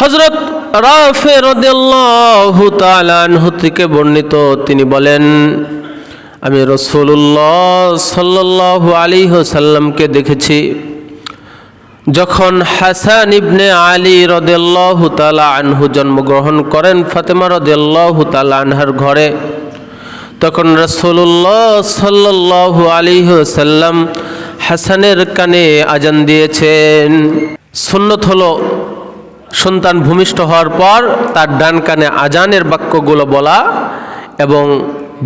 হযরত রাফি রাদিয়াল্লাহু তাআলা আনহু থেকে বর্ণিত, তিনি বলেন, আমি রাসূলুল্লাহ সাল্লাল্লাহু আলাইহি ওয়াসাল্লামকে দেখেছি যখন হাসান ইবনে আলী রাদিয়াল্লাহু তাআলা আনহু জন্মগ্রহণ করেন ফাতেমা রাদিয়াল্লাহু তাআলা আনহার ঘরে। তখন রাসূলুল্লাহ সাল্লাল্লাহু আলাইহি ওয়াসাল্লাম হাসানের কানে আজান দিয়েছেন। সুন্নত হলো সন্তান ভূমিষ্ঠ হওয়ার পর তার ডান কানে আজানের বাক্যগুলো বলা এবং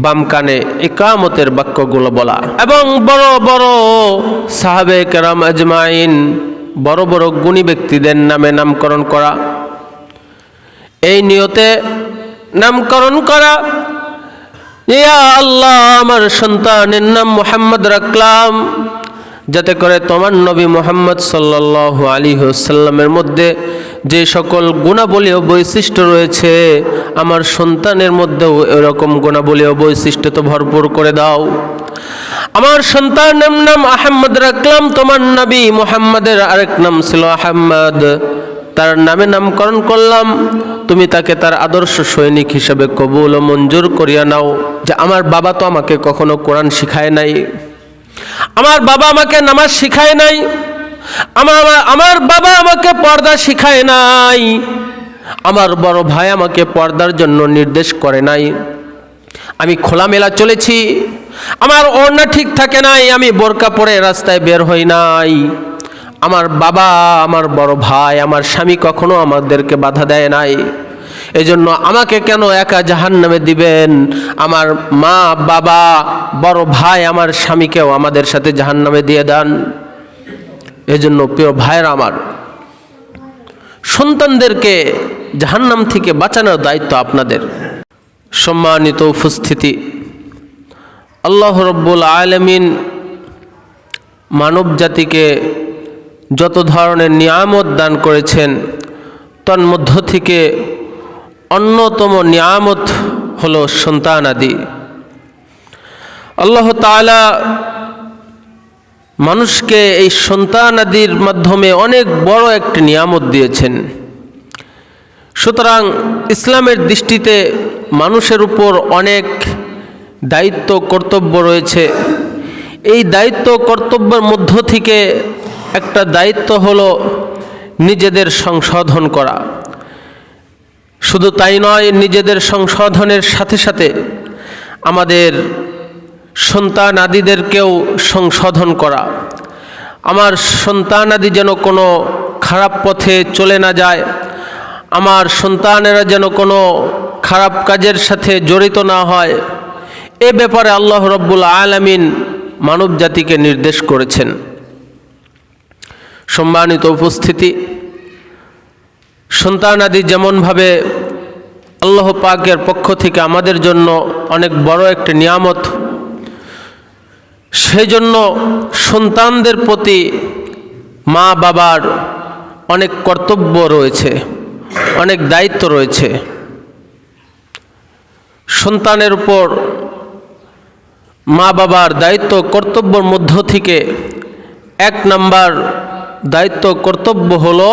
বাম কানে ইকামতের বাক্যগুলো বলা, এবং বড় বড় সাহাবে কেরাম আজমাইন, বড় বড় গুণী ব্যক্তিদের নামে নামকরণ করা। এই নিয়তে নামকরণ করা, ইয়া আল্লাহ, আমার সন্তানের নাম মুহাম্মদ রাখলাম যাতে করে তোমার নবী মুহাম্মদ সাল্লাল্লাহু আলাইহি ওয়াসাল্লামের মধ্যে যে সকল গুণাবলী ও বৈশিষ্ট্য রয়েছে আমার সন্তানের মধ্যেও এরকম গুণাবলী ও বৈশিষ্ট্য তো ভরপুর করে দাও। আমার সন্তানের নাম আহমদ রাখলাম, তোমার নবী মুহাম্মাদের আরেক নাম ছিল আহমদ, তার নামে নামকরণ করলাম, তুমি তাকে তার আদর্শ সৈনিক হিসেবে কবুল ও মঞ্জুর করিয়া নাও। যে আমার বাবা তো আমাকে কখনো কোরআন শিখায় নাই, আমার বাবা আমাকে নামাজ শিখায় নাই, আমার বাবা আমাকে পর্দা শিখায় নাই, আমার বড় ভাই আমাকে পর্দার জন্য নির্দেশ করে নাই, আমি খোলামেলা চলেছি, আমার ওড়না ঠিক থাকে নাই, আমি বোরকা পরে রাস্তায় বের হই নাই, আমার বাবা, আমার বড় ভাই, আমার স্বামী কখনো আমাদেরকে বাধা দেয় নাই, এজন্য আমাকে কেন একা জাহান্নামে দিবেন? আমার মা, বাবা, বড় ভাই, আমার স্বামীকেও আমাদের সাথে জাহান্নামে দিয়ে দেন। এজন্য প্রিয় ভাইরা আমার, সন্তানদেরকে জাহান্নাম থেকে বাঁচানোর দায়িত্ব আপনাদের। সম্মানিত উপস্থিতি, আল্লাহ রাব্বুল আলামিন মানব জাতিকে যত ধরনের নিয়ামত দান করেছেন তন্মধ্য থেকে অন্যতম নিয়ামত হলো সন্তানাদি। আল্লাহ তাআলা মানুষকে এই সন্তানাদির মাধ্যমে অনেক বড় একটি নিয়ামত দিয়েছেন। সুতরাং ইসলামের দৃষ্টিতে মানুষের উপর অনেক দায়িত্ব কর্তব্য রয়েছে। এই দায়িত্ব কর্তব্যের মধ্য থেকে একটা দায়িত্ব হলো নিজেদের সংশোধন করা। শুধু তাই নয়, নিজেদের সংশোধনের সাথে সাথে আমাদের সন্তানাদিদেরকেও সংশোধন করা। আমার সন্তানাদি যেন কোনো খারাপ পথে চলে না যায়, আমার সন্তানেরা যেন কোনো খারাপ কাজের সাথে জড়িত না হয়, এ ব্যাপারে আল্লাহ রাব্বুল আলামিন মানব জাতিকে নির্দেশ করেছেন। সম্মানিত উপস্থিতি, সন্তানাদি যেমনভাবে আল্লাহ পাকের পক্ষ থেকে আমাদের জন্য অনেক বড় একটি নিয়ামত, সেই জন্য সন্তানদের প্রতি মা বাবার অনেক কর্তব্য রয়েছে, অনেক দায়িত্ব রয়েছে। সন্তানের উপর মা বাবার দায়িত্ব কর্তব্যের মধ্য থেকে এক নাম্বার দায়িত্ব কর্তব্য হলো,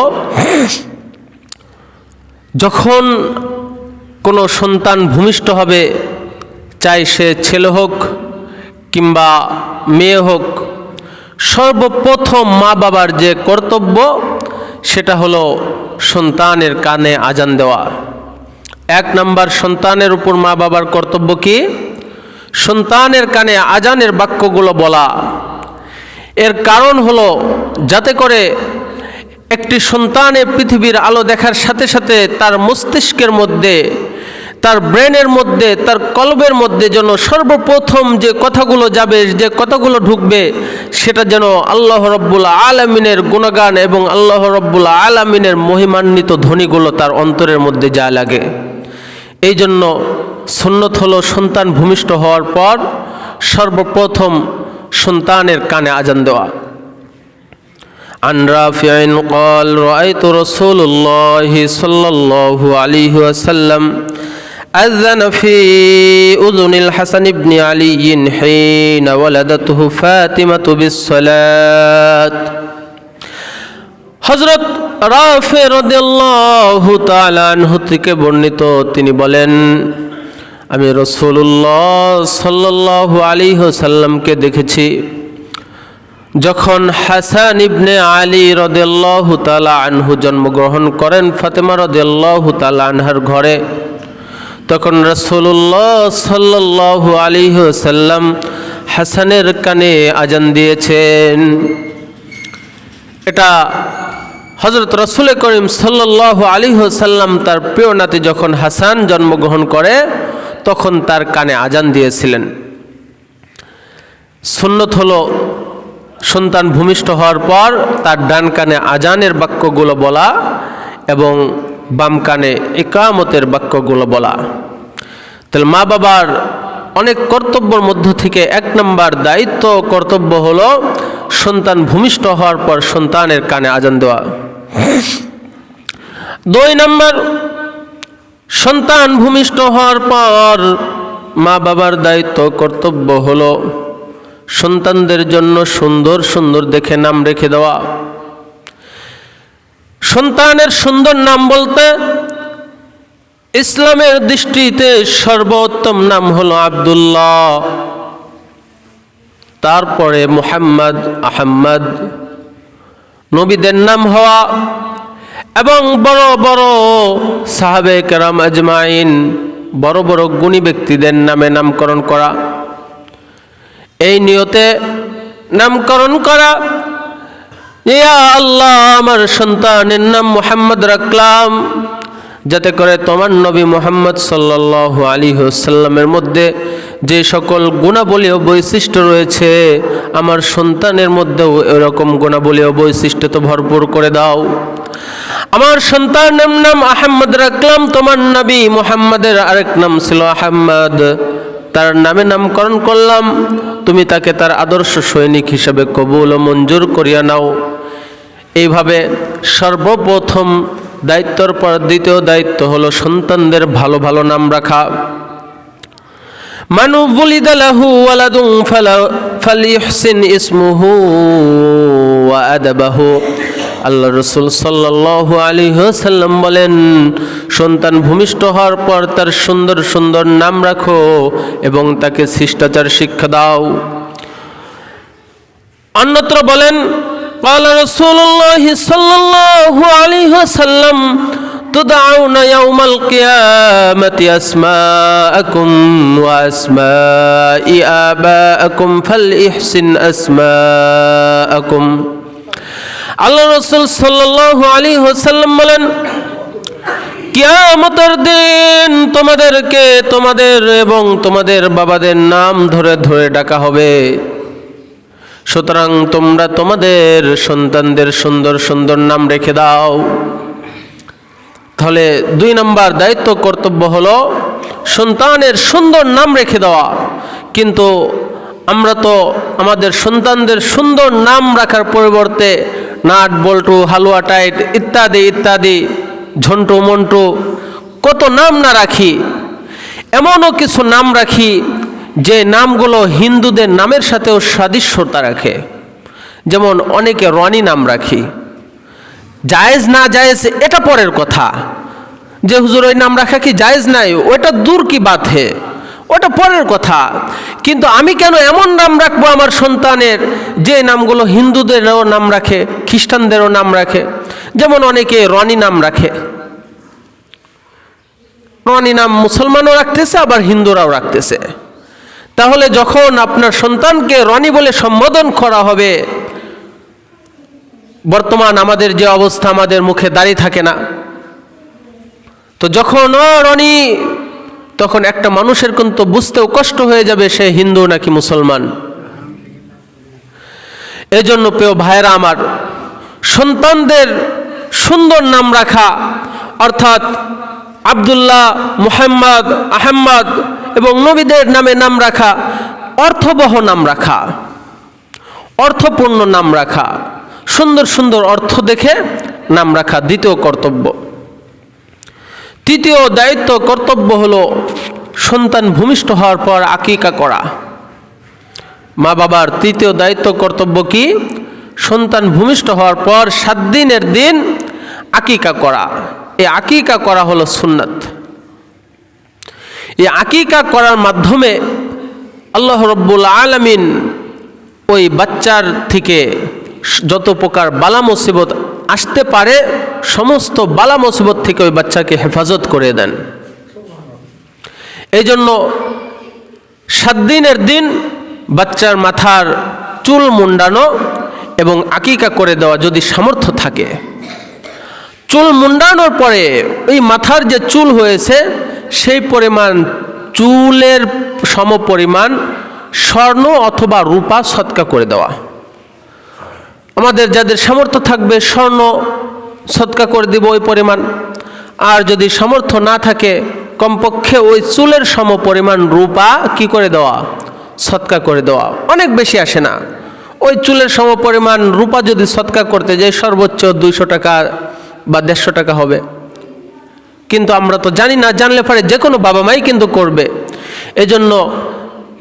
যখন কোনো সন্তান ভূমিষ্ঠ হবে, চাই সে ছেলে হোক কিংবা মেয়ে হোক, সর্বপ্রথম মা বাবার যে কর্তব্য সেটা হলো সন্তানের কানে আজান দেওয়া। এক নাম্বার সন্তানের উপর মা বাবার কর্তব্য কি? সন্তানের কানে আজানের বাক্যগুলো বলা। এর কারণ হলো যাতে করে একটি সন্তানের পৃথিবীর আলো দেখার সাথে সাথে তার মস্তিষ্কের মধ্যে, তার ব্রেনের মধ্যে, তার কলবের মধ্যে যেন সর্বপ্রথম যে কথাগুলো যাবে, যে কথাগুলো ঢুকবে, সেটা যেন আল্লাহ রাব্বুল আলামিনের গুণগান এবং আল্লাহ রাব্বুল আলামিনের মহিমান্বিত ধ্বনিগুলো তার অন্তরের মধ্যে যা লাগে। এই জন্য সুন্নত হলো সন্তান ভূমিষ্ঠ হওয়ার পর সর্বপ্রথম সন্তানের কানে আজান দেওয়া। عن رافع قال رأيت رسول الله صلى الله عليه وسلم أذن في أذن الحسن بن علي حين ولدته فاطمة بالصلاة। হযরত রাফি রাদিয়াল্লাহু তাআলা আনহু থেকে বর্ণিত, তিনি বলেন, আমি রাসূলুল্লাহ সাল্লাল্লাহু আলাইহি ওয়াসাল্লামকে দেখেছি যখন হাসান ইবনে আলী রাদিয়াল্লাহু তাআলা আনহু জন্মগ্রহণ করেন ফাতেমা রাদিয়াল্লাহু তাআলা আনহার ঘরে। তখন রাসূলুল্লাহ সাল্লাল্লাহু আলাইহি ওয়াসাল্লাম হাসানের কানে আজান দিয়েছেন। এটা হযরত রাসূল করিম সাল্লাল্লাহু আলাইহি ওয়াসাল্লাম তার প্রিয় নাতি যখন হাসান জন্মগ্রহণ করে তখন তার কানে আজান দিয়েছিলেন। সুন্নত হলো সন্তান ভূমিষ্ঠ হওয়ার পর তার ডান কানে আজানের বাক্যগুলো বলা এবং বাম কানে ইকামতের বাক্যগুলো বলা। তাহলে মা বাবার অনেক কর্তব্যের মধ্য থেকে এক নম্বর দায়িত্ব কর্তব্য হলো সন্তান ভূমিষ্ঠ হওয়ার পর সন্তানের কানে আজান দেওয়া। 2 নম্বর, সন্তান ভূমিষ্ঠ হওয়ার পর মা বাবার দায়িত্ব কর্তব্য হলো সন্তানদের জন্য সুন্দর সুন্দর দেখে নাম রেখে দেওয়া। সন্তানের সুন্দর নাম বলতে ইসলামের দৃষ্টিতে সর্বোত্তম নাম হলো আব্দুল্লাহ, তারপরে মুহাম্মদ, আহমদ, নবীদের নাম হওয়া এবং বড় বড় সাহাবে কেরাম আজমাইন, বড় বড় গুণী ব্যক্তিদের নামে নামকরণ করা। এই নিয়তে নামকরণ করা, ইয়া আল্লাহ আমার সন্তানের নাম মুহাম্মদ রাখলাম যাতে করে তোমার নবী মুহাম্মদ সাল্লাল্লাহু আলাইহি ওয়াসাল্লামের মধ্যে যে সকল গুণাবলী ও বৈশিষ্ট্য রয়েছে আমার সন্তানের মধ্যেও এরকম গুণাবলী ও বৈশিষ্ট্য তো ভরপুর করে দাও। আমার সন্তানের নাম আহমদ রাখলাম, তোমার নবী মুহাম্মাদের আরেক নাম ছিল আহমদ, তার নামে নামকরণ করলাম, তুমি তাকে তার আদর্শ সৈনিক হিসেবে কবুল ও মঞ্জুর করিয়া নাও। এইভাবে সর্বপ্রথম দায়িত্বর পর দ্বিতীয় দায়িত্ব হলো সন্তানদের ভালো ভালো নাম রাখা। মানু বুলিদা লাহু ওয়ালাদুন ফালিহসিন ইসমুহু ওয়া আদাবাহু। আল্লাহ রাসূল সাল্লাল্লাহু আলাইহি ওয়াসাল্লাম বলেন, সন্তান ভূমিষ্ঠ হওয়ার পর তার সুন্দর সুন্দর নাম রাখো এবং তাকে শিষ্টাচার শিক্ষা দাও। অন্যত্র বলেন, قال رسول الله صلى الله عليه وسلم تدعون يوم القيامة أسماءكم وأسماء آبائكم فليحسن أسماءكم। আল্লাহ রাসূল সাল্লাল্লাহু আলাইহি ওয়াসাল্লাম বলেন, কিয়ামতের দিন তোমাদেরকে তোমাদের এবং তোমাদের বাবাদের নাম ধরে ধরে ডাকা হবে। সুতরাং তোমরা তোমাদের সন্তানদের সুন্দর সুন্দর নাম রেখে দাও। তাহলে 2 নম্বর দায়িত্ব কর্তব্য হলো সন্তানের সুন্দর নাম রেখে দেওয়া। কিন্তু আমরা তো আমাদের সন্তানদের সুন্দর নাম রাখার পরিবর্তে নাট বল্টু, হালুয়া টাইট ইত্যাদি ইত্যাদি, ঝন্টু মন্টু কত নাম না রাখি। এমনও কিছু নাম রাখি যে নামগুলো হিন্দুদের নামের সাথেও সাদৃশ্যতা রাখে। যেমন অনেকে রনি নাম রাখি, জায়েজ না জায়েজ এটা পরের কথা, যে হুজুর ওই নাম রাখা কি জায়েজ নাই, ওটা দূর কি বাত হে, ওটা পরের কথা। কিন্তু আমি কেন এমন নাম রাখবো আমার সন্তানের যে নামগুলো হিন্দুদেরও নাম রাখে, খ্রিস্টানদেরও নাম রাখে। যেমন অনেকে রনি নাম রাখে, রনি নাম মুসলমানও রাখতেছে আবার হিন্দুরাও রাখতেছে। তাহলে যখন আপনার সন্তানকে রনি বলে সম্বোধন করা হবে, বর্তমান আমাদের যে অবস্থা, আমাদের মুখে দাড়ি থাকে না, তো যখন রনি, তখন একটা মানুষের কিন্তু বুঝতেও কষ্ট হয়ে যাবে সে হিন্দু নাকি মুসলমান। এজন্য প্রিয় ভাইরা আমার, সন্তানদের সুন্দর নাম রাখা অর্থাৎ আব্দুল্লাহ, মুহাম্মদ, আহমদ এবং নবীদের নামে নাম রাখা, অর্থবহ নাম রাখা, অর্থপূর্ণ নাম রাখা, সুন্দর সুন্দর অর্থ দেখে নাম রাখা দ্বিতীয় কর্তব্য। তৃতীয় দায়িত্ব কর্তব্য হলো সন্তান ভূমিষ্ঠ হওয়ার পর আকিকা করা। মা বাবার তৃতীয় দায়িত্ব কর্তব্য কি? সন্তান ভূমিষ্ঠ হওয়ার পর 7 দিনের দিন আকিকা করা। এই আকিকা করা হলো সুন্নাত। এই আকিকা করার মাধ্যমে আল্লাহ রাব্বুল আলামিন ওই বাচ্চার থেকে যত প্রকার বালা মুসিবত আসতে পারে সমস্ত বালা মুসিবত থেকে ওই বাচ্চাকে হেফাজত করে দেন। এই জন্য 7 দিনের দিন বাচ্চার মাথার চুল মুন্ডানো এবং আকিকা করে দেওয়া যদি সামর্থ্য থাকে। চুল মুন্ডানোর পরে ওই মাথার যে চুল হয়েছে সেই পরিমাণ চুলের সমপরিমাণ স্বর্ণ অথবা রূপা সদকা করে দেওয়া। আমাদের যাদের সামর্থ্য থাকবে স্বর্ণ সদকা করে দিব ওই পরিমাণ, আর যদি সামর্থ্য না থাকে কমপক্ষে ওই চুলের সমপরিমাণ রূপা কি করে দেওয়া, সদকা করে দেওয়া। অনেক বেশি আসে না, ওই চুলের সমপরিমাণ রূপা যদি সদকা করতে যাই সর্বোচ্চ 200 টাকা বা 150 টাকা হবে। কিন্তু আমরা তো জানি না, জানলে পরে যে কোনো বাবা মাই কিন্তু করবে। এজন্য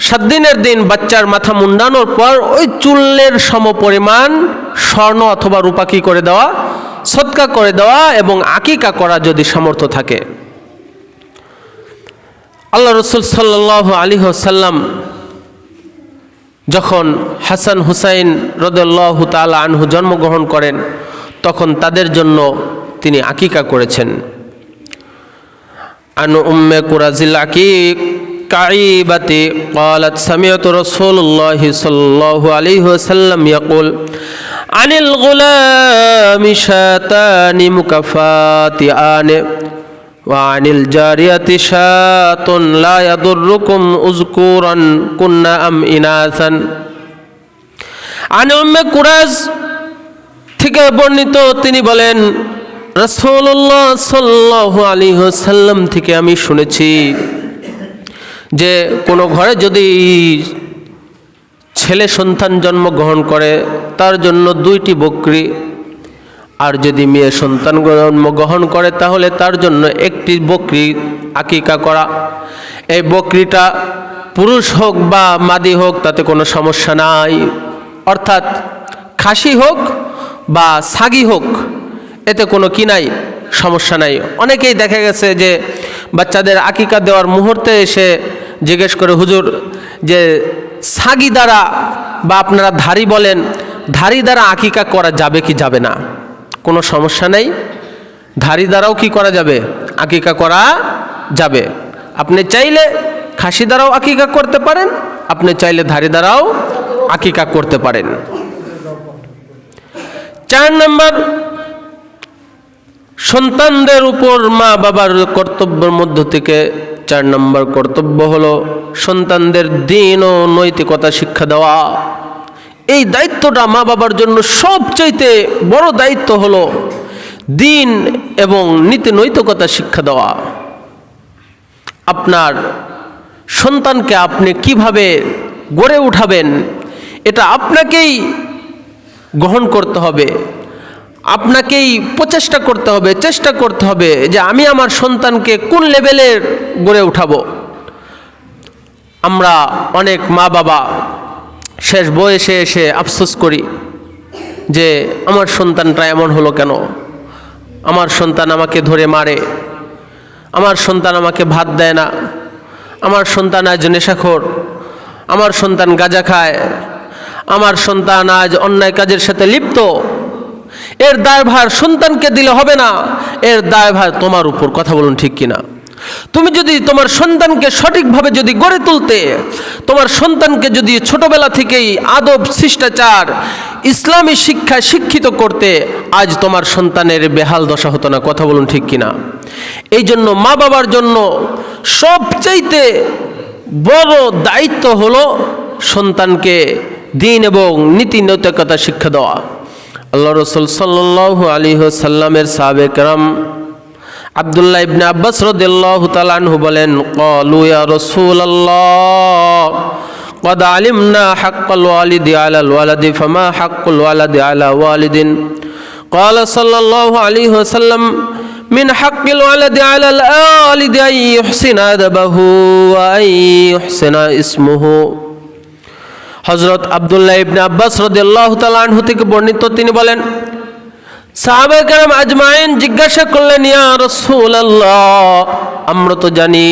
7 দিনের দিন বাচ্চার মাথা মুন্ডানোর পর ওই চুলের সমপরিমাণ স্বর্ণ অথবা রূপা কি করে দেওয়া, সদকা করে দেওয়া এবং আকিকা করা যদি সামর্থ্য থাকে। আল্লাহ রাসূল সাল্লাল্লাহু আলাইহি ওয়াসাল্লাম যখন হাসান হুসাইন রাদিয়াল্লাহু তাআলা আনহু জন্মগ্রহণ করেন তখন তাদের জন্য তিনি আকিকা করেছেন। আন উম্মে কুরাজিল আকিক কাইবাতি ক্বালাত সামি'তু রাসূলুল্লাহি সাল্লাল্লাহু আলাইহি ওয়াসাল্লাম ইয়াকুল আনিল গুলামি শাতানি মুকাফাতিআনি ওয়া আনিল জারিয়াতি শাতুন লা ইয়াদুররুকুম উযকুরান কুন্না আম ইনাসান। আন উম্মে কুরাজ থেকে বর্ণিত, তিনি বলেন রাসূলুল্লাহ সাল্লাল্লাহু আলাইহি ওয়াসাল্লাম থেকে আমি শুনেছি যে কোনো ঘরে যদি ছেলে সন্তান জন্মগ্রহণ করে তার জন্য 2টি বকরি, আর যদি মেয়ে সন্তান জন্মগ্রহণ করে তাহলে তার জন্য 1টি বকরি আকিকা করা। এই বকরিটা পুরুষ হোক বা মাদি হোক তাতে কোনো সমস্যা নাই, অর্থাৎ খাসি হোক বা ছাগি হোক এতে কোনো কি নাই, সমস্যা নাই। অনেকেই দেখা গেছে যে বাচ্চাদের আকিকা দেওয়ার মুহূর্তে এসে জিজ্ঞেস করে, হুজুর যে ছাগি দ্বারা বা আপনারা ধাড়ি বলেন, ধাড়ি দ্বারা আকিকা করা যাবে কি যাবে না? কোনো সমস্যা নেই, ধাড়ি দ্বারাও কি করা যাবে, আকিকা করা যাবে। আপনি চাইলে খাসি দ্বারাও আকিকা করতে পারেন, আপনি চাইলে ধাড়ি দ্বারাও আকিকা করতে পারেন। 4 নম্বর, সন্তানদের উপর মা বাবার কর্তব্যের মধ্য থেকে 4 নম্বর কর্তব্য হলো সন্তানদের দ্বীন ও নৈতিকতা শিক্ষা দেওয়া। এই দায়িত্বটা মা বাবার জন্য সবচাইতে বড় দায়িত্ব হলো দ্বীন এবং নীতি নৈতিকতা শিক্ষা দেওয়া। আপনার সন্তানকে আপনি কিভাবে গড়ে উঠাবেন এটা আপনাকেই গ্রহণ করতে হবে, আপনাকেই প্রচেষ্টা করতে হবে, চেষ্টা করতে হবে যে আমি আমার সন্তানকে কোন লেভেলের গড়ে উঠাবো। আমরা অনেক মা বাবা শেষ বয়সে এসে আফসোস করি যে আমার সন্তানটা এমন হলো কেন, আমার সন্তান আমাকে ধরে মারে, আমার সন্তান আমাকে ভাত দেয় না, আমার সন্তান আজ নেশাখোর, আমার সন্তান গাঁজা খায়, আমার সন্তান আজ অন্যায় কাজের সাথে লিপ্ত। এর দায়ভার সন্তানকে দিলে হবে না, এর দায়ভার তোমার উপর। কথা বলুন ঠিক কিনা? তুমি যদি তোমার সন্তানকে সঠিকভাবে যদি গড়ে তুলতে, তোমার সন্তানকে যদি ছোটবেলা থেকেই আদব, শিষ্টাচার, ইসলামী শিক্ষায় শিক্ষিত করতে, আজ তোমার সন্তানের বেহাল দশা হতো না। কথা বলুন ঠিক কিনা? এই জন্য মা বাবার জন্য সবচাইতে বড় দায়িত্ব হলো সন্তানকে দ্বীন এবং নীতি নৈতিকতা শিক্ষা দেওয়া। আল্লাহ রাসূল সাল্লাল্লাহু আলাইহি ওয়াসাল্লামের সাহাবে কেরাম আব্দুল্লাহ ইবনে আব্বাস রাদিয়াল্লাহু তাআলা আনহু বলেন, ক্বালু ইয়া রাসূলাল্লাহ ক্বাদ আলিমনা হাক্কাল ওয়ালিদি আলাল ওয়ালাদি ফামা হাক্কুল ওয়ালাদি আলা ওয়ালিদিন। ক্বালা সাল্লাল্লাহু আলাইহি ওয়াসাল্লাম, মিন হাক্কিল ওয়ালাদি আলাল ওয়ালিদি আন ইহসিনা আদাবাহু ওয়া আন ইহসিনা ইসমুহু। হযরত আব্দুল্লাহ ইবনে আব্বাস রাদিয়াল্লাহু তাআলা আনহু থেকে বর্ণিত, তিনি বলেন, সাহাবায়ে কেরাম আজমাইন জিজ্ঞাসা করলেন, ইয়া রাসূলুল্লাহ, আমরা তো জানি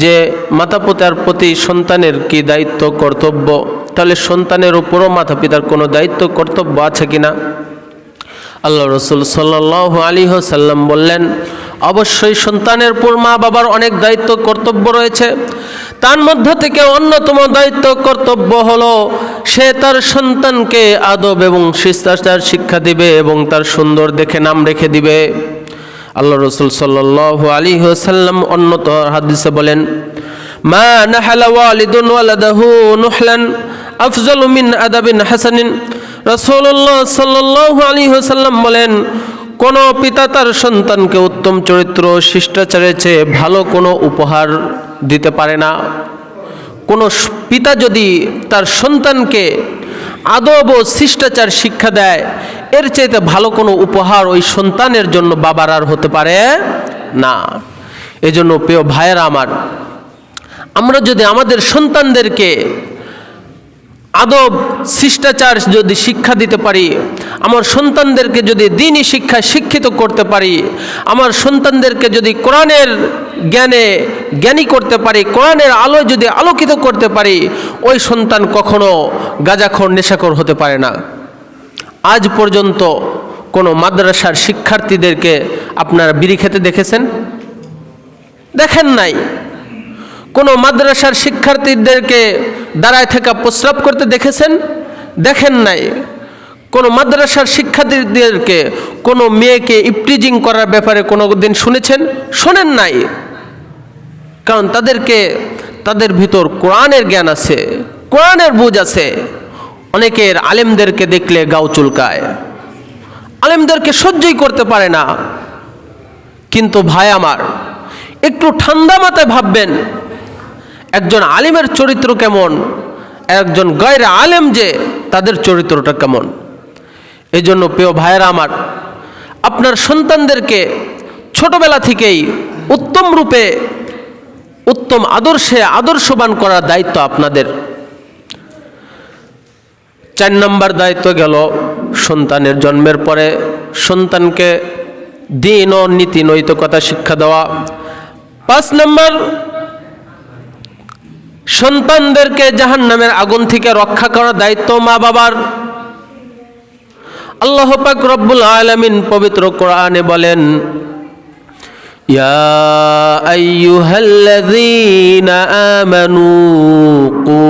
যে মাতা পিতার প্রতি সন্তানের কি দায়িত্ব কর্তব্য, তাহলে সন্তানের উপরও মাতা পিতার কোনো দায়িত্ব কর্তব্য আছে কিনা? আল্লাহ রাসূল সাল্লাল্লাহু আলাইহি ওয়াসাল্লাম বললেন, অবশ্যই সন্তানের উপর মা বাবার অনেক দায়িত্ব কর্তব্য রয়েছে। তার মধ্য থেকে অন্যতম দায়িত্ব কর্তব্য হলো সে তার সন্তানকে আদব এবং শিষ্টাচার শিক্ষা দিবে এবং তার সুন্দর দেখে নাম রেখে দিবে। আল্লাহ রাসূল সাল্লাল্লাহু আলাইহি ওয়াসাল্লাম অন্যত হাদিসে বলেন, মা নাহালা ওয়ালিদুন ওয়ালাদাহু নুহলান আফজালু মিন আদাবিন হাসানিন। রাসূলুল্লাহ সাল্লাল্লাহু আলাইহি ওয়াসাল্লাম বলেন, কোনো পিতা তার সন্তানকে উত্তম চরিত্র শিষ্টাচারের চেয়ে ভালো কোনো উপহার দিতে পারে না। কোনো পিতা যদি তার সন্তানকে আদব ও শিষ্টাচার শিক্ষা দেয়, এর চাইতে ভালো কোনো উপহার ওই সন্তানের জন্য বাবার আর হতে পারে না। এজন্য প্রিয় ভাইয়েরা আমার, আমরা যদি আমাদের সন্তানদেরকে আদব শিষ্টাচার যদি শিক্ষা দিতে পারি, আমার সন্তানদেরকে যদি দ্বীনি শিক্ষায় শিক্ষিত করতে পারি, আমার সন্তানদেরকে যদি কোরআনের জ্ঞানী করতে পারি, কোরআনের আলোয় যদি আলোকিত করতে পারি, ওই সন্তান কখনো গাঁজাখোর নেশাখোর হতে পারে না। আজ পর্যন্ত কোনো মাদ্রাসার শিক্ষার্থীদেরকে আপনারা বিড়ি খেতে দেখেছেন? দেখেন নাই। কোনো মাদ্রাসার শিক্ষার্থীদেরকে দাঁড়ায় থাকা প্রস্রাব করতে দেখেছেন? দেখেন নাই। কোনো মাদ্রাসার শিক্ষার্থীদেরকে কোনো মেয়েকে ইপটিজিং করার ব্যাপারে কোনো দিন শুনেছেন? শোনেন নাই। কারণ তাদের ভিতর কোরআনের জ্ঞান আছে, কোরআনের বুঝ আছে। অনেকের আলেমদেরকে দেখলে গাও চুলকায়, আলেমদেরকে সহ্যই করতে পারে না। কিন্তু ভাই আমার, একটু ঠান্ডা মাথায় ভাববেন, একজন আলিমের চরিত্র কেমন, একজন গয়রে আলেম যে তাদের চরিত্রটা কেমন। এই জন্য প্রিয় ভাইয়েরা আমার, আপনার সন্তানদেরকে ছোটবেলা থেকেই উত্তম রূপে উত্তম আদর্শে আদর্শবান করার দায়িত্ব আপনাদের। 4 নম্বর দায়িত্ব গেল সন্তানের জন্মের পরে সন্তানকে দ্বীন ও নীতি নৈতিকতা শিক্ষা দেওয়া। 5 নম্বর, সন্তানদেরকে জাহান্নামের আগুন থেকে রক্ষা করার দায়িত্ব মা বাবার। আল্লাহ পাক রব্বুল আলামিন পবিত্র কোরআনে বলেন, ইয়া আইয়ুহাল্লাযীনা আমানু কু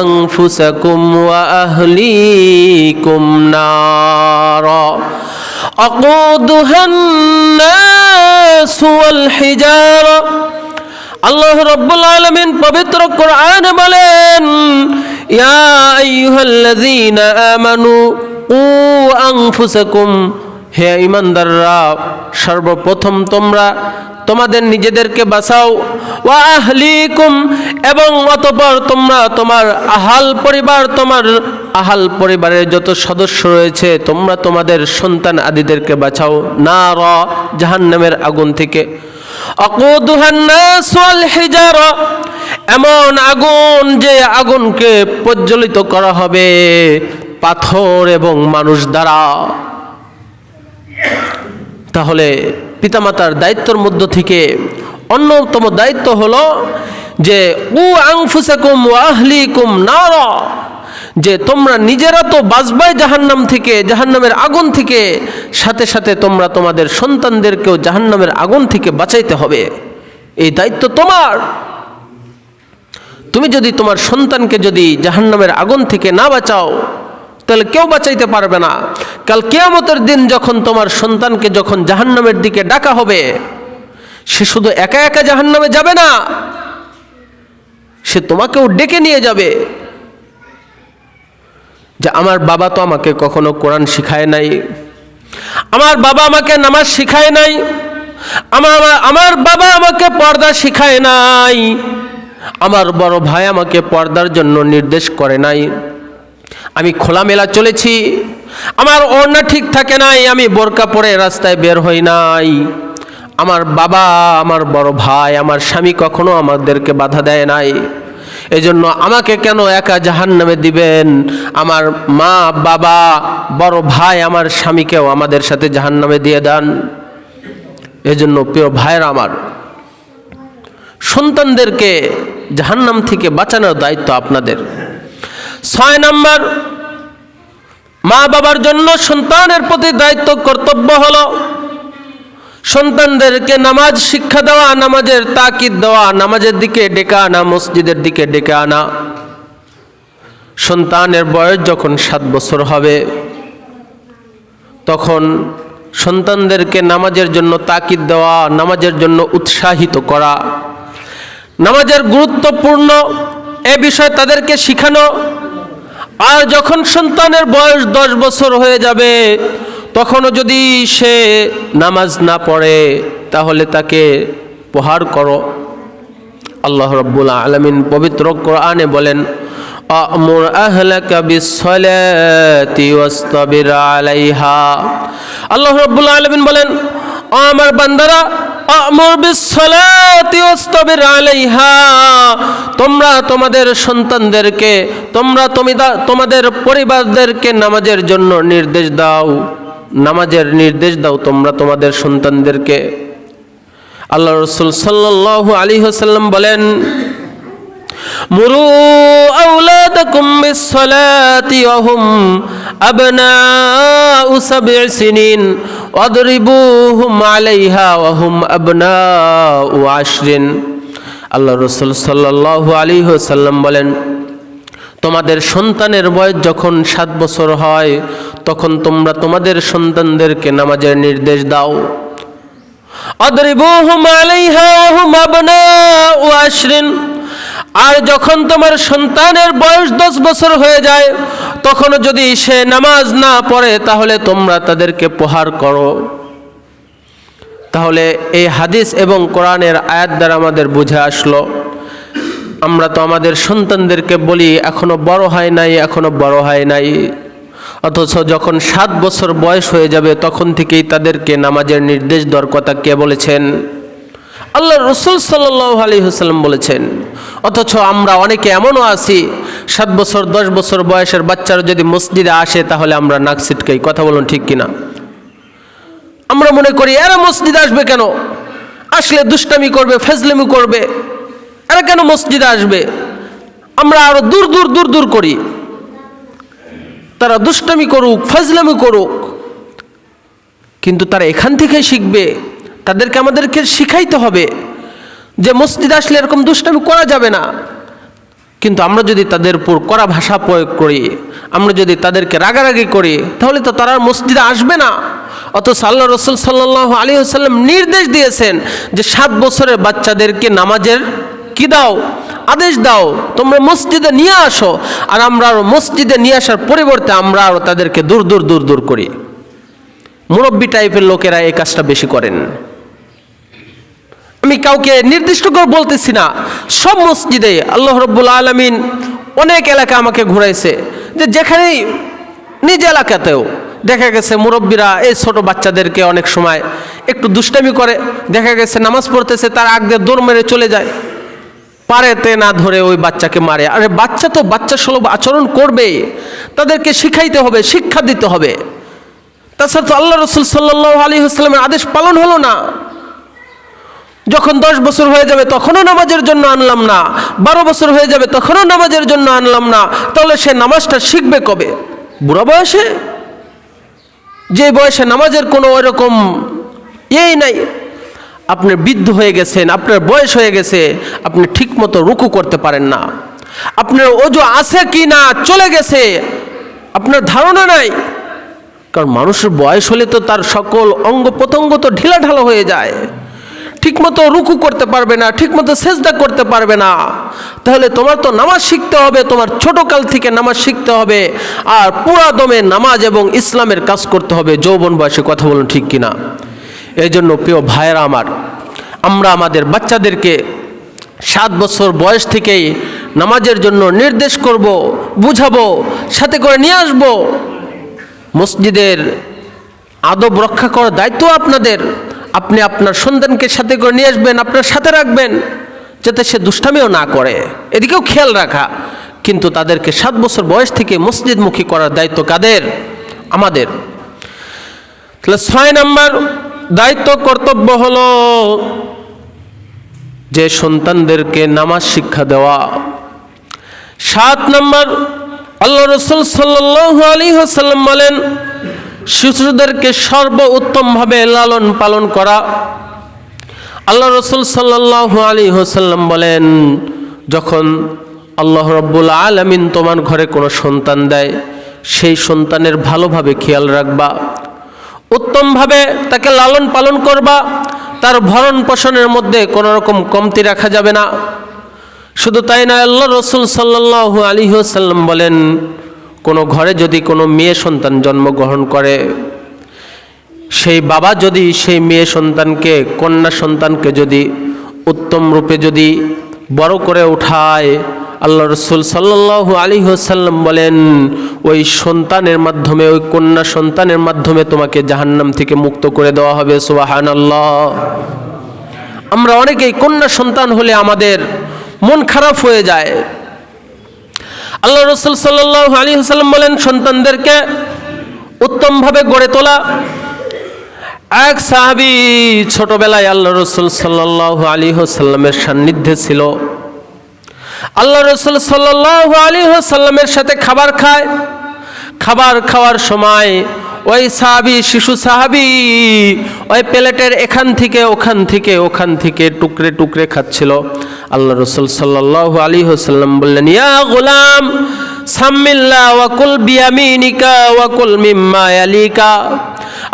আনফুসাকুম ওয়া আহলিকুম নারা আকুদুহান নাস ওয়াল হিজারা। আল্লাহ রাব্বুল আলামিন পবিত্র কোরআনে বলেন, ইয়া আইয়ুহাল্লাযীনা আমানু কু আনফুসাকুম, হে ঈমানদাররা, সর্বপ্রথম তোমরা তোমাদের নিজেদেরকে বাঁচাও, ওয়া আহলিকুম, এবং অতঃপর তোমরা তোমার আহাল পরিবারের যত সদস্য রয়েছে তোমরা তোমাদের সন্তান আদিদেরকে বাঁচাও, নারা, জাহান্নামের আগুন থেকে। আকুদুহান নাস ওয়াল হিজারা, এমন আগুন যে আগুনকে প্রজ্বলিত করা হবে পাথর এবং মানুষ দ্বারা। তাহলে পিতামাতার দায়িত্বের মধ্য থেকে অন্যতম দায়িত্ব হলো যে কু আনফুসাকুম ওয়া আহলিকুম নারা, যে তোমরা নিজেরা তো বাঁচবাই জাহান্নাম থেকে, জাহান্নামের আগুন থেকে, সাথে সাথে তোমরা তোমাদের সন্তানদেরকেও জাহান্নামের আগুন থেকে বাঁচাইতে হবে। এই দায়িত্ব তোমার। তুমি যদি তোমার সন্তানকে যদি জাহান্নামের আগুন থেকে না বাঁচাও, তাহলে কেউ বাঁচাইতে পারবে না। কাল কিয়ামতের দিন যখন তোমার সন্তানকে যখন জাহান্নামের দিকে ডাকা হবে, সে শুধু একা একা জাহান্নামে যাবে না, সে তোমাকেও ডেকে নিয়ে যাবে যে আমার বাবা তো আমাকে কখনো কোরআন শিখায় নাই, আমার বাবা আমাকে নামাজ শিখায় নাই, আমার বাবা আমাকে পর্দা শিখায় নাই, আমার বড় ভাই আমাকে পর্দার জন্য নির্দেশ করে নাই, আমি খোলামেলা চলেছি, আমার ওড়না ঠিক থাকে নাই, আমি বোরকা পরে রাস্তায় বের হই নাই, আমার বাবা, আমার বড় ভাই, আমার স্বামী কখনো আমাদেরকে বাধা দেয় নাই। এজন্য আমাকে কেন একা জাহান্নামে দিবেন? আমার মা বাবা বড় ভাই আমার স্বামীকেও আমাদের সাথে জাহান্নামে দিয়ে দেন। এজন্য প্রিয় ভাইরা আমার, সন্তানদেরকে জাহান্নাম থেকে বাঁচানোর দায়িত্ব আপনাদের। 6 নাম্বার, মা বাবার জন্য সন্তানের প্রতি দায়িত্ব কর্তব্য হলো সন্তানদেরকে নামাজ শিক্ষা দেওয়া, নামাজের তাকিদ দেওয়া, নামাজের দিকে ডেকে আনা, মসজিদের দিকে ডেকে আনা। সন্তানের বয়স যখন 7 বছর হবে তখন সন্তানদেরকে নামাজের জন্য তাকিদ দেওয়া, নামাজের জন্য উৎসাহিত করা, নামাজের গুরুত্বপূর্ণ এ বিষয় তাদেরকে শিখানো। আর যখন সন্তানের বয়স 10 বছর হয়ে যাবে তখনও যদি সে নামাজ না পড়ে তাহলে তাকে প্রহার করো। আল্লাহ রাব্বুল আলামিন পবিত্র কোরআনে বলেন, আমুর আহলাকা বিসসালাতি ওয়াসতাবির আলাইহা। আল্লাহ রাব্বুল আলামিন বলেন, আমার বান্দারা, আমুর বিসসালাতি ওয়াসতাবির আলাইহা, তোমরা তোমাদের সন্তানদেরকে, তোমাদের পরিবারদেরকে নামাজের জন্য নির্দেশ দাও, নামাজের নির্দেশ দাও তোমরা তোমাদের সন্তানদেরকে। আল্লাহ রাসূল সাল্লাল্লাহু আলাইহি ওয়াসাল্লাম বলেন, মুরু আওলাদাকুম বিসসালাতি ওয়া হুম আবনাউ 7 সিনিন ওয়াদরিবুহুম আলাইহা ওয়া হুম আবনাউ 10। আল্লাহ রাসূল সাল্লাল্লাহু আলাইহি ওয়াসাল্লাম বলেন, তোমাদের সন্তানের বয়স যখন 7 বছর হয় তখন তোমরা তোমাদের সন্তানদেরকে নামাজের নির্দেশ দাও। আদরিবুহুম আলাইহা ওয়া হুম আবনাউ 10। আর যখন তোমার সন্তানের বয়স 10 বছর হয়ে যায় তখনও যদি সে নামাজ না পড়ে তাহলে তোমরা তাদেরকে প্রহার করো। তাহলে এই হাদিস এবং কোরআনের আয়াত দ্বারা আমাদের বুঝে আসলো, আমরা তো আমাদের সন্তানদেরকে বলি এখনো বড় হয় নাই, এখনো বড় হয় নাই, অথচ যখন 7 বছর বয়স হয়ে যাবে তখন থেকেই তাদেরকে নামাজের নির্দেশ দেওয়ার কথা কে বলেছেন? আল্লাহ রাসূল সাল্লাল্লাহু আলাইহি ওয়াসাল্লাম বলেছেন। অথচ আমরা অনেকে এমনও আছি 7 বছর 10 বছর বয়সের বাচ্চারা যদি মসজিদে আসে তাহলে আমরা নাক ছিটকাই। কথা বলুন ঠিক কিনা? আমরা মনে করি এরা মসজিদে আসবে কেন? আসলে দুষ্টামি করবে, ফাজলামি করবে, এরা কেন মসজিদে আসবে? আমরা আরো দূর দূর দূর দূর করি, তারা দুষ্টামি করুক, ফাজলামি করুক, কিন্তু তারা এখান থেকে শিখবে। তাদেরকে আমাদেরকে শিখাইতে হবে যে মসজিদে আসলে এরকম দুষ্টামি করা যাবে না। কিন্তু আমরা যদি তাদের উপর কড়া ভাষা প্রয়োগ করি, আমরা যদি তাদেরকে রাগারাগি করি তাহলে তো তারা মসজিদে আসবে না। অথচ আল্লাহ রাসূল সাল্লাল্লাহু আলাইহি ওয়াসাল্লাম নির্দেশ দিয়েছেন যে 7 বছরের বাচ্চাদেরকে নামাজের কি দাও, আদেশ দাও, তোমরা মসজিদে নিয়ে আসো। আর আমরা মসজিদে নিয়ে আসার পরিবর্তে আমরা আরো তাদেরকে দূর দূর দূর দূর করি। মুরব্বী টাইপের লোকেরা এই কাজটা বেশি করেন। আমি কাউকে নির্দিষ্ট করে বলতেছি না, সব মসজিদে আল্লাহ রাব্বুল আলামিন অনেক এলাকা আমাকে ঘুরাইছে, যে যেখানেই নিজ এলাকাতেও দেখা গেছে মুরব্বীরা এই ছোট বাচ্চাদেরকে অনেক সময় একটু দুষ্টামি করে, দেখা গেছে নামাজ পড়তেছে তার আগ দিয়ে দৌড় মেরে চলে যায়, পারেতে না ধরে ওই বাচ্চাকে মারে। আরে বাচ্চা তো বাচ্চা সুলভ আচরণ করবে, তাদেরকে শিখাইতে হবে, শিক্ষা দিতে হবে। তাছাড়া তো আল্লাহ রাসূল সাল্লাল্লাহু আলাইহি ওয়াসাল্লামের আদেশ পালন হলো না। যখন 10 বছর হয়ে যাবে তখনও নামাজের জন্য আনলাম না, 12 বছর হয়ে যাবে তখনও নামাজের জন্য আনলাম না, তাহলে সে নামাজটা শিখবে কবে? বুড়া বয়সে, যে বয়সে নামাজের কোনো ওইরকম ইয়েই নাই। আপনি বৃদ্ধ হয়ে গেছেন, আপনার বয়স হয়ে গেছে, আপনি ঠিক মতো রুকু করতে পারেন না, আপনার ওযু আছে কি না চলে গেছে আপনার ধারণা নাই। কারণ মানুষের বয়স হলে তো তার সকল অঙ্গ প্রত্যঙ্গ তো ঢিলাঢালা হয়ে যায়, ঠিকমতো রুকু করতে পারবে না, ঠিকমতো সেজদা করতে পারবে না। তাহলে তোমার তো নামাজ শিখতে হবে, তোমার ছোটকাল থেকে নামাজ শিখতে হবে, আর পুরা দমে নামাজ এবং ইসলামের কাজ করতে হবে যৌবন বয়সে। কথা বলুন ঠিক কিনা? এই জন্য প্রিয় ভাইয়েরা আমার, আমরা আমাদের বাচ্চাদেরকে 7 বছর বয়স থেকেই নামাজের জন্য নির্দেশ করব, বুঝাবো, সাথে করে নিয়ে আসব। মসজিদের আদব রক্ষা করার দায়িত্ব আপনাদের। আপনি আপনার সন্তানকে সাথে করে নিয়ে আসবেন, আপনার সাথে রাখবেন, যাতে সে দুষ্টামিও না করে, এদিকেও খেয়াল রাখা। কিন্তু তাদেরকে 7 বছর বয়স থেকে মসজিদমুখী করার দায়িত্ব কাদের? আমাদের। তাহলে 6 নম্বর দায়িত্ব কর্তব্য হলো যে সন্তানদেরকে নামাজ শিক্ষা দেওয়া। 7 নম্বর, আল্লাহ রাসূল সাল্লাল্লাহু আলাইহি ওয়াসাল্লাম বলেন শিশুদেরকে সর্বোত্তমভাবে লালন পালন করা। আল্লাহ রাসূল সাল্লাল্লাহু আলাইহি ওয়াসাল্লাম বলেন যখন আল্লাহ রাব্বুল আলামিন তোমার ঘরে কোনো সন্তান দেয়, সেই সন্তানের ভালোভাবে খেয়াল রাখবা, উত্তমভাবে তাকে লালন পালন করবা, তার ভরণ পোষণের মধ্যে কোনো রকম কমতি রাখা যাবে না। শুধু তাই নয়, আল্লাহ রাসূল সাল্লাল্লাহু আলাইহি ওয়াসাল্লাম বলেন কোনো ঘরে যদি কোনো মেয়ে সন্তান জন্মগ্রহণ করে, সেই বাবা যদি সেই মেয়ে সন্তানকে, কন্যা সন্তানকে যদি উত্তম রূপে যদি বড় করে উঠায়, আল্লাহ রাসূল সাল্লাল্লাহু আলাইহি ওয়াসাল্লাম বলেন ওই সন্তানের মাধ্যমে, ওই কন্যা সন্তানের মাধ্যমে তোমাকে জাহান্নাম থেকে মুক্ত করে দেওয়া হবে। সুবহানাল্লাহ। আমরা অনেকেই কন্যা সন্তান হলে আমাদের মন খারাপ হয়ে যায়। আল্লাহ রাসূল সাল্লাল্লাহু আলাইহি ওয়াসাল্লাম বলেন সন্তানদেরকে উত্তমভাবে গড়ে তোলা। এক সাহাবী ছোটবেলায় আল্লাহ রাসূল সাল্লাল্লাহু আলাইহি ওয়াসাল্লামের সান্নিধ্যে ছিল। আল্লাহ রাসূল সাল্লাল্লাহু আলাইহি ওয়াসাল্লামের সাথে খাবার খায়। খাবার খাওয়ার সময় ওই সাহাবী, শিশু সাহাবী ওই প্লেটের এখান থেকে ওখান থেকে টুকরে টুকরে খাচ্ছিল। আল্লাহ রাসূল সাল্লাল্লাহু আলাইহি ওয়াসাল্লাম বললেন ইয়া গোলাম সাম্মিল্লাহ ওয়া কুল বিয়ামিনিকা ওয়া কুল মিম্মা ইয়ালিকা।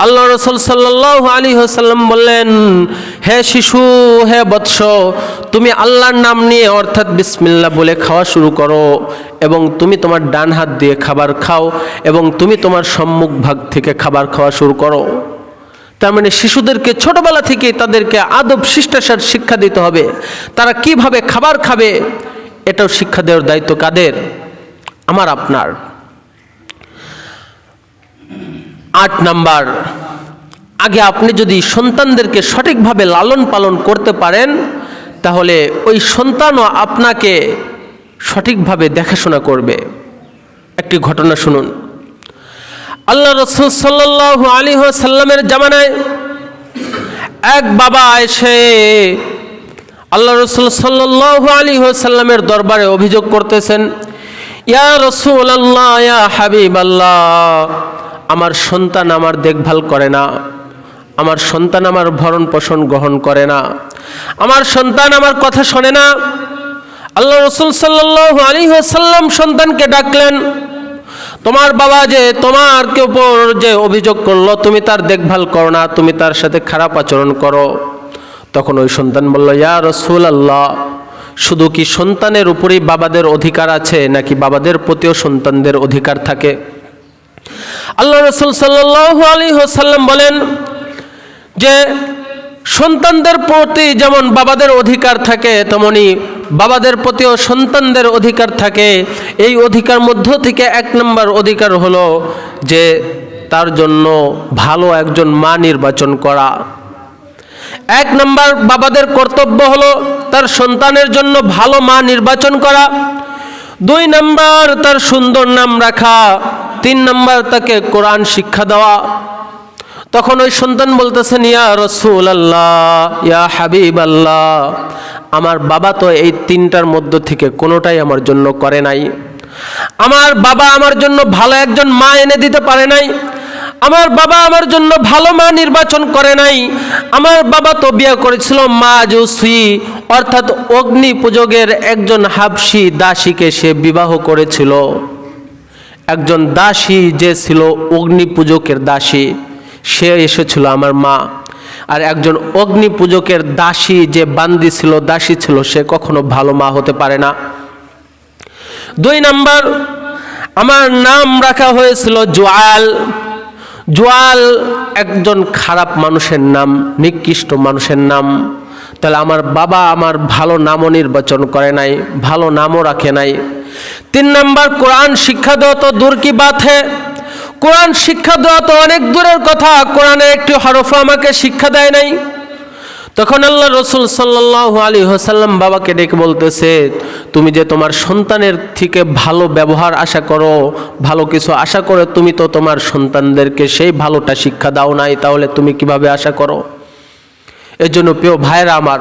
আল্লাহ রাসূল সাল্লাল্লাহু আলাইহি ওয়াসাল্লাম বললেন হে শিশু, হে বৎস, তুমি আল্লাহর নাম নিয়ে অর্থাৎ বিসমিল্লাহ বলে খাওয়া শুরু করো এবং তুমি তোমার ডান হাত দিয়ে খাবার খাও এবং তুমি তোমার সম্মুখ ভাগ থেকে খাবার খাওয়া শুরু করো। তার মানে শিশুদেরকে ছোটবেলা থেকে তাদেরকে আদব শিষ্টাচার শিক্ষা দিতে হবে। তারা কিভাবে খাবার খাবে এটাও শিক্ষা দেওয়ার দায়িত্ব কাদের? আমার, আপনার। 8 নাম্বার, আগে আপনি যদি সন্তানদেরকে সঠিকভাবে লালন পালন করতে পারেন তাহলে ওই সন্তানও আপনাকে সঠিকভাবে দেখাশোনা করবে। একটি ঘটনা শুনুন। আল্লাহ রাসূল সাল্লাল্লাহু আলাইহি ওয়াসাল্লামের জামানায় এক বাবা এসে আল্লাহ রাসূল সাল্লাল্লাহু আলাইহি ওয়াসাল্লামের দরবারে অভিযোগ করতেছেন, ইয়া রাসূলুল্লাহ, ইয়া হাবিবাল্লাহ, আমার সন্তান আমার দেখভাল করে না, আমার সন্তান আমার ভরণ পোষণ গ্রহণ করে না, আমার সন্তান আমার কথা শোনে না। আল্লাহ রাসূল সাল্লাল্লাহু আলাইহি ওয়াসাল্লাম সন্তানকে ডাকলেন, তোমার বাবা যে তোমার উপর যে অভিযোগ করলো তুমি তার দেখভাল করো না, তুমি তার সাথে খারাপ আচরণ করো। তখন ওই সন্তান বলল, ইয়া রাসূলুল্লাহ, শুধু কি সন্তানের উপরেই বাবাদের অধিকার আছে নাকি বাবাদের প্রতিও সন্তানদের অধিকার থাকে? আল্লাহ রাসূল সাল্লাল্লাহু আলাইহি ওয়াসাল্লাম বলেন যে সন্তানদের প্রতি যেমন বাবাদের অধিকার থাকে তেমনি বাবাদের প্রতিও সন্তানদের অধিকার থাকে। এই অধিকার মধ্য থেকে 1 নম্বর অধিকার হলো যে তার জন্য ভালো একজন মা নির্বাচন করা। 1 নম্বর বাবাদের কর্তব্য হলো তার সন্তানের জন্য ভালো মা নির্বাচন করা। 2 নম্বর তার সুন্দর নাম রাখা। 3 নম্বর তাকে কোরআন শিক্ষা দেওয়া। তখন ওই সন্তান বলতেছেন, ইয়া রাসূলুল্লাহ, ইয়া হাবিবাল্লাহ, আমার বাবা তো এই 3টার মধ্য থেকে কোনোটাই আমার জন্য করে নাই। আমার বাবা আমার জন্য ভালো একজন মা এনে দিতে পারে নাই, আমার বাবা আমার জন্য ভালো মা নির্বাচন করে নাই। আমার বাবা তো বিয়ে করেছিল মাজুসি অর্থাৎ অগ্নি পূজকের একজন হাবশি দাসীকে সে বিবাহ করেছিল। একজন দাসী যে ছিল অগ্নি পূজকের দাসী, সে এসেছিল আমার মা। আর একজন অগ্নি পূজকের দাসী যে বান্দি ছিল, দাসী ছিল, সে কখনো ভালো মা হতে পারে না। 2 নম্বর, আমার নাম রাখা হয়েছিল জোয়াল। জোয়াল একজন খারাপ মানুষের নাম, নিকৃষ্ট মানুষের নাম। তাহলে আমার বাবা আমার ভালো নামও নির্বাচন করে নাই, ভালো নামও রাখে নাই। 3 নম্বর, কোরআন শিক্ষা দেওয়া তো দূর কি বাত है, কোরআন শিক্ষা দেওয়া তো অনেক দূরের কথা, কোরআনের একটি হরফ আমাকে শিক্ষা দেয় নাই। তখন আল্লাহ রসুল সাল্লাল্লাহু আলাইহি ওয়াসাল্লাম বাবাকে ডেকে বলতেছে, তুমি যে তোমার সন্তানের থেকে ভালো ব্যবহার আশা করো, ভালো কিছু আশা করো, তুমি তো তোমার সন্তানদেরকে সেই ভালোটা শিক্ষা দাও নাই, তাহলে তুমি কিভাবে আশা করো? এজন্য প্রিয় ভাইয়েরা আমার,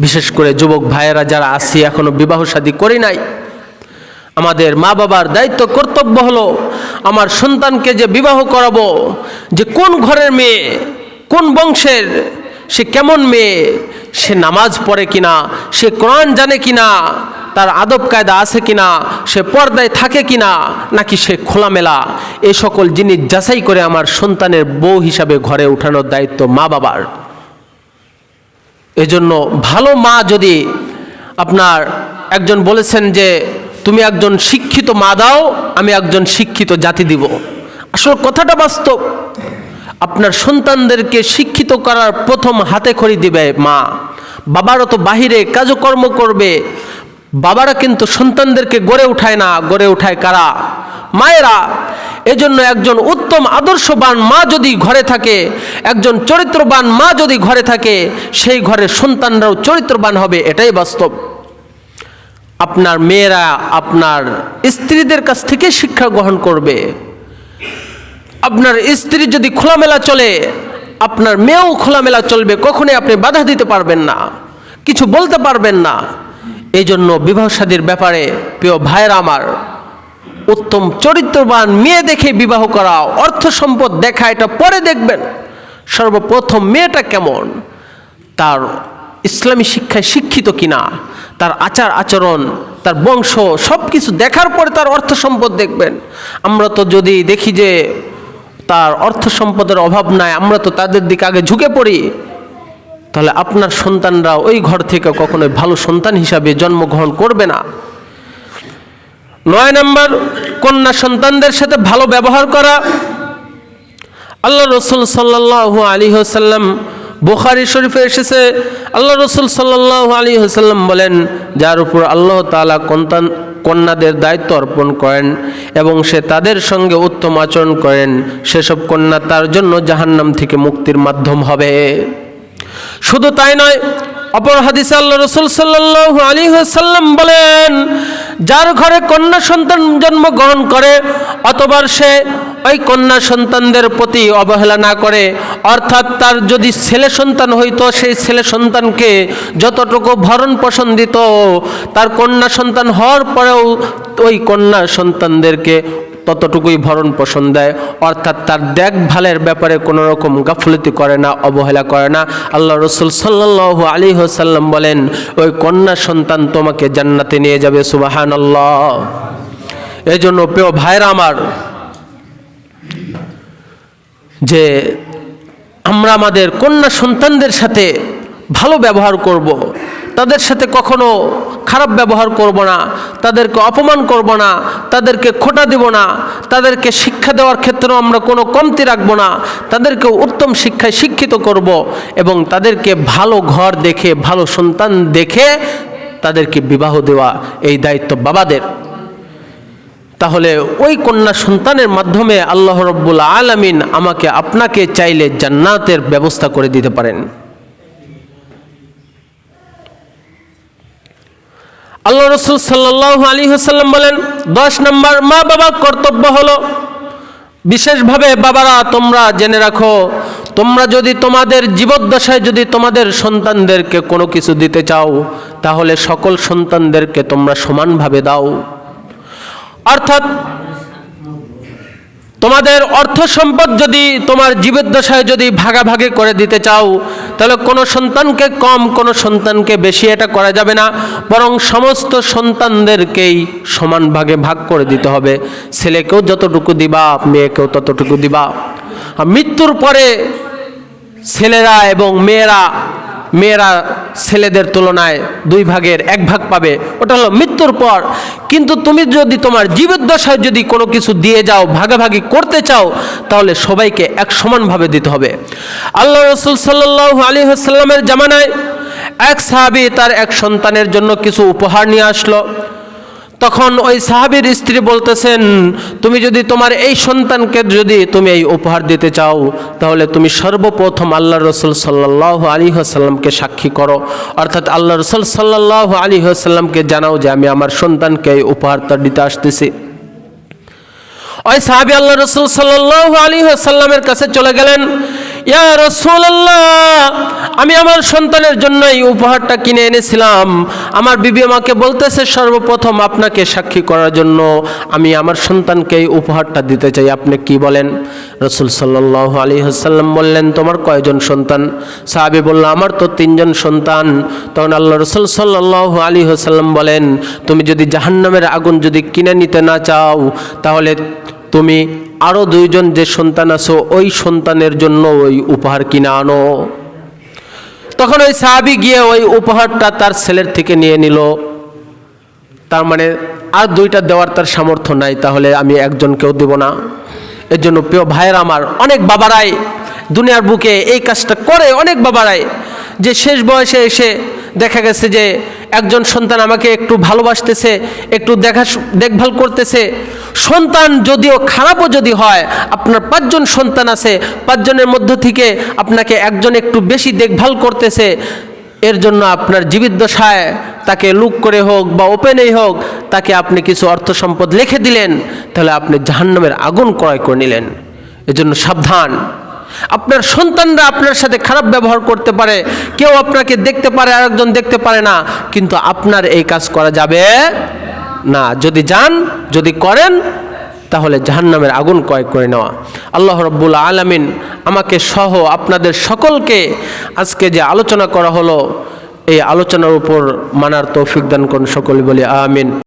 বিশেষ করে যুবক ভাইয়েরা যারা আছি এখনো বিবাহ শাদী করি নাই, আমাদের মা বাবার দায়িত্ব কর্তব্য হলো আমার সন্তানকে যে বিবাহ করাবো, যে কোন ঘরের মেয়ে, কোন বংশের, সে কেমন মেয়ে, সে নামাজ পড়ে কিনা, সে কোরআন জানে কিনা, তার আদব কায়দা আছে কিনা, সে পর্দায় থাকে কিনা, নাকি সে খোলামেলা, এই সকল জিনিস যাচাই করে আমার সন্তানের বউ হিসাবে ঘরে উঠানোর দায়িত্ব মা বাবার। এজন্য ভালো মা যদি আপনার, একজন বলেছেন যে তুমি একজন শিক্ষিত মা দাও, আমি একজন শিক্ষিত জাতি দিব। আসলে কথাটা বাস্তব। আপনার সন্তানদেরকে শিক্ষিত করার প্রথম হাতে খড়ি দিবে মা। বাবারা তো বাহিরে কাজকর্ম করবে, বাবারা কিন্তু সন্তানদেরকে গড়ে উঠায় না, গড়ে উঠায় কারা? মায়েরা। এজন্য একজন উত্তম আদর্শবান মা যদি ঘরে থাকে, একজন চরিত্রবান মা যদি ঘরে থাকে, সেই ঘরের সন্তানরাও চরিত্রবান হবে, এটাই বাস্তব। আপনার মেয়েরা আপনার স্ত্রীদের কাছ থেকে শিক্ষা গ্রহণ করবে। আপনার স্ত্রী যদি খোলামেলা চলে, আপনার মেয়েও খোলামেলা চলবে, কখনোই আপনি বাধা দিতে পারবেন না, কিছু বলতে পারবেন না। এই জন্য বিবাহ শাদীর ব্যাপারে প্রিয় ভাইয়েরা আমার, উত্তম চরিত্রবান মেয়ে দেখে বিবাহ করা, অর্থ সম্পদ দেখা এটা পরে দেখবেন। সর্বপ্রথম মেয়েটা কেমন, তার ইসলামী শিক্ষায় শিক্ষিত কিনা, তার আচার আচরণ, তার বংশ, সব কিছু দেখার পরে তার অর্থ সম্পদ দেখবেন। আমরা তো যদি দেখি যে তার অর্থ সম্পদের অভাব নাই, আমরা তো তাদের দিকে আগে ঝুঁকে পড়ি, তাহলে আপনার সন্তানরা ওই ঘর থেকে কখনোই ভালো সন্তান হিসাবে জন্মগ্রহণ করবে না। 9 নম্বর, কন্যা সন্তানদের সাথে ভালো ব্যবহার করা। আল্লাহ রসুল সাল্লাল্লাহু আলাইহি ওয়াসাল্লাম, বুখারী শরীফে এসেছে, আল্লাহ রসুল সাল্লাল্লাহু আলাইহি ওয়াসাল্লাম বলেন, যার উপর আল্লাহ তাআলা কন্যাদের দায়িত্ব অর্পণ করেন এবং সে তাদের সঙ্গে উত্তম আচরণ করেন, সেসব কন্যা তার জন্য জাহান্নাম থেকে মুক্তির মাধ্যম হবে। শুধু তাই নয়, অপর হাদিসে আল্লাহ রসুল সাল্লাল্লাহু আলাইহি ওয়াসাল্লাম বলেন, যার ঘরে কন্যা সন্তান জন্মগ্রহণ করে অতবার সে ওই কন্যা সন্তানদের প্রতি অবহেলা না করে, অর্থাৎ তার যদি ছেলে সন্তান হইতো, সেই ছেলে সন্তানকে যতটুকু ভরণ পোষণ দিত, তার কন্যা সন্তান হওয়ার পরেও ওই কন্যা সন্তানদেরকে ততটুকুই ভরণ পোষণ দেয়, অর্থাৎ তার দেখভালের ব্যাপারে কোনো রকম গাফলতি করে না, অবহেলা করে না। আল্লাহ রসুল সাল্লাল্লাহু আলাইহি ওয়াসাল্লাম বলেন, ওই কন্যা সন্তান তোমাকে জান্নাতে নিয়ে যাবে। সুবহানাল্লাহ। এই জন্য প্রিয় ভাইরা আমার, যে আমরা আমাদের কন্যা সন্তানদের সাথে ভালো ব্যবহার করব, তাদের সাথে কখনো খারাপ ব্যবহার করব না, তাদেরকে অপমান করব না, তাদেরকে খোঁটা দেব না, তাদেরকে শিক্ষা দেওয়ার ক্ষেত্রেও আমরা কোনো কমতি রাখবো না, তাদেরকে উত্তম শিক্ষায় শিক্ষিত করব এবং তাদেরকে ভালো ঘর দেখে, ভালো সন্তান দেখে তাদেরকে বিবাহ দেওয়া, এই দায়িত্ব বাবাদের। তাহলে ওই কন্যা সন্তানের মাধ্যমে আল্লাহ রাব্বুল আলামিন আমাকে আপনাকে চাইলে জান্নাতের ব্যবস্থা করে দিতে পারেন। আল্লাহ রসুল সাল্লাল্লাহু আলাইহি ওয়াসাল্লাম বলেন, 10 নম্বর, মা বাবার কর্তব্য হলো, বিশেষভাবে বাবারা তোমরা জেনে রাখো, তোমরা যদি তোমাদের জীবদ্দশায় যদি তোমাদের সন্তানদেরকে কোনো কিছু দিতে চাও, তাহলে সকল সন্তানদেরকে তোমরা সমানভাবে দাও। অর্থাৎ তোমাদের অর্থ সম্পদ যদি তোমার জীবদ্দশায় যদি ভাগাভাগি করে দিতে চাও, তাহলে কোনো সন্তানকে কম, কোনো সন্তানকে বেশি এটা করা যাবে না, বরং সমস্ত সন্তানদেরকেই সমান ভাগে ভাগ করে দিতে হবে। ছেলেকেও যতটুকু দিবা, মেয়েকেও ততটুকু দিবা। আর মৃত্যুর পরে ছেলেরা এবং মেয়েরা ছেলেদের তুলনায় 2 ভাগের 1 ভাগ পাবে, ওটা হলো মৃত্যুর পর। কিন্তু তুমি যদি তোমার জীবদ্দশায় যদি কোনো কিছু দিয়ে যাও, ভাগাভাগি করতে চাও, তাহলে সবাইকে এক সমানভাবে দিতে হবে। আল্লাহ রসুল সাল্লাল্লাহু আলাইহি ওয়াসাল্লামের জামানায় এক সাহাবী তার এক সন্তানের জন্য কিছু উপহার নিয়ে আসলো। তখন ওই সাহাবীর স্ত্রী বলতেছেন, তুমি যদি তোমার এই সন্তানকে যদি তুমি এই উপহার দিতে চাও, তাহলে তুমি সর্বপ্রথম আল্লাহ রসুল সাল্লাল্লাহু আলাইহি ওয়াসাল্লামকে সাক্ষী করো, অর্থাৎ আল্লাহ রসুল সাল্লাল্লাহু আলাইহি ওয়াসাল্লামকে জানাও যে আমি আমার সন্তানকে এই উপহারটা দিতে আসতেছি। ওই সাহাবী আল্লাহ রসুল সাল্লাল্লাহু আলাইহি ওয়াসাল্লামের কাছে চলে গেলেন, ইয়া রাসূলুল্লাহ, আমি আমার সন্তানের জন্য এই উপহারটা কিনে এনেছিলাম, আমার বিবি আমাকে বলতেছে সর্বপ্রথম আপনাকে সাক্ষী করার জন্য আমি আমার সন্তানকে এই উপহারটা দিতে চাই, আপনি কি বলেন? রাসূল সাল্লাল্লাহু আলাইহি ওয়াসাল্লাম বললেন, তোমার কয়জন সন্তান? সাহাবী বলল, আমার তো 3 জন সন্তান। তখন আল্লাহ রাসূল সাল্লাল্লাহু আলাইহি ওয়াসাল্লাম বলেন, তুমি যদি জাহান্নামের আগুন যদি কিনে নিতে না চাও, তাহলে তুমি আরো 2 জন যে সন্তান আছো ওই সন্তানের জন্য ওই উপহার কিনে আনো। তখন ওই সাহাবী গিয়ে ওই উপহারটা তার ছেলের থেকে নিয়ে নিল। তার মানে আর 2টা দেওয়ার তার সামর্থ্য নাই, তাহলে আমি একজনকেও দেব না। এর জন্য প্রিয় ভাইয়ের আমার, অনেক বাবারাই দুনিয়ার বুকে এই কাজটা করে, অনেক বাবারাই যে শেষ বয়সে এসে দেখা গেছে যে একজন সন্তান আমাকে একটু ভালোবাসতেছে, একটু দেখভাল করতেছে। সন্তান যদিও খারাপও যদি হয়, আপনার 5 জন সন্তান আছে, 5 জনের মধ্য থেকে আপনাকে একজন একটু বেশি দেখভাল করতেছে, এর জন্য আপনার জীবিদ্দশায় তাকে লুক করে হোক বা ওপেনেই হোক তাকে আপনি কিছু অর্থ সম্পদ লিখে দিলেন, তাহলে আপনি জাহান্নামের আগুন ক্রয় করে নিলেন। এজন্য সাবধান। আপনার সন্তানরা আপনার সাথে খারাপ ব্যবহার করতে পারে, কেউ আপনাকে দেখতে পারে আরেকজন দেখতে পারে না, কিন্তু আপনার এই কাজ করা যাবে না। যদি যান, যদি করেন, তাহলে জাহান্নামের আগুন ক্রয় করে নেওয়া। আল্লাহ রাব্বুল আলামিন আমাকে সহ আপনাদের সকলকে আজকে যে আলোচনা করা হলো এই আলোচনার উপর মানার তৌফিক দান করুন। সকলে বলি আমিন।